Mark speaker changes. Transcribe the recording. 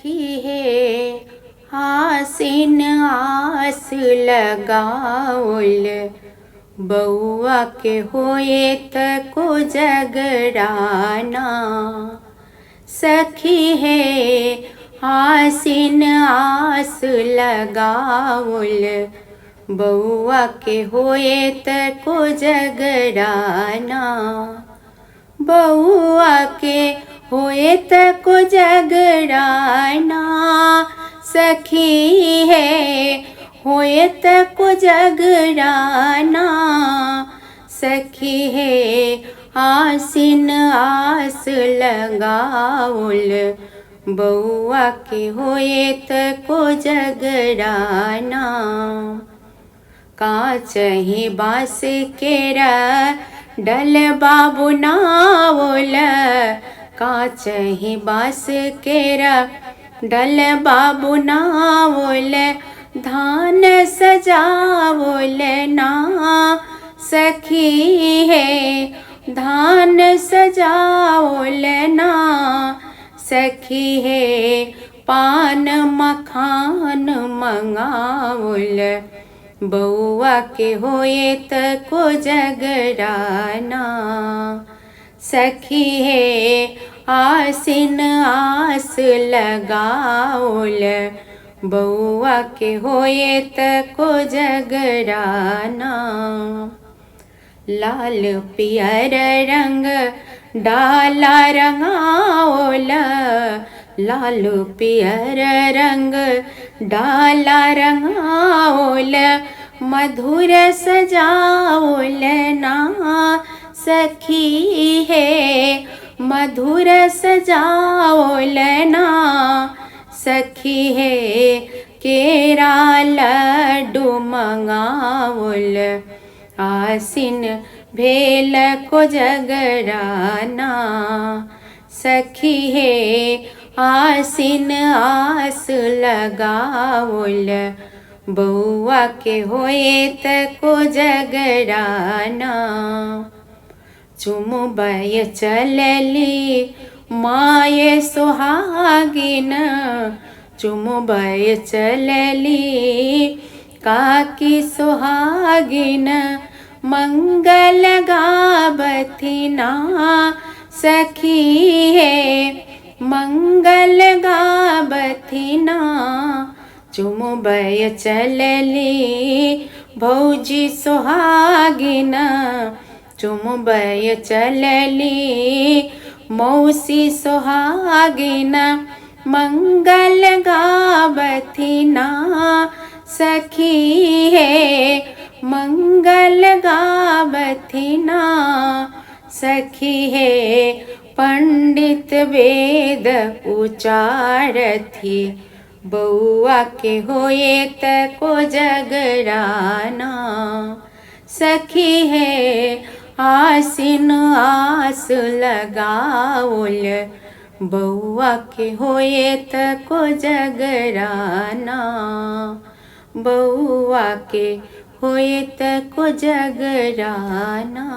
Speaker 1: सखी है आसिन आस लगाओल, बउआ के होए त को जगराना। सखी है आसिन आस लगाओल, बउआ के होए त को जगराना। बउआ के होए त को जगराना। सखी है होए त को जगराना। सखी है आसिन आस लगाओल, बउआ के होए त को जगराना। काचही बाँस केरा डलबा बुनाओल, काचही बाँस केरा डलबा बुनाओल, धान सजाओल ना। सखी है धान सजाओल ना। सखी है पान मखान मंगाओल, बउआ के होए त को जगराना। सखी है आसिन आस लगाओल, बउआ के होए त को जगराना। लाल पियर रंग डाला रंगाओल, लाल पियर रंग डाला रंगाओल, मधुर सजाओल ना। सखी है मधुर सजाओल ना। सखी है केरा लड्डू मंगाओल, आसिन भेल को जगराना। सखी है आसिन आस लगाओल, बउआ के होए त को जगराना। चुमबय चलली माये सुहागिन, चुमबय चलली काकी सुहागिन, मंगल गावथिना। सखी है मंगल गावथिना। चुमबय चलली भौजी सुहागिन, चुमबय चलली मौसी सुहागिन, मंगल गावथिना। सखी है मंगल गावथिना। सखी है पंडित वेद उचारथी, बउआ के होए त को जगराना। सखी है आसिन आस लगाओल, बउआ के होए त को जगराना। बउआ के होए त को जगराना।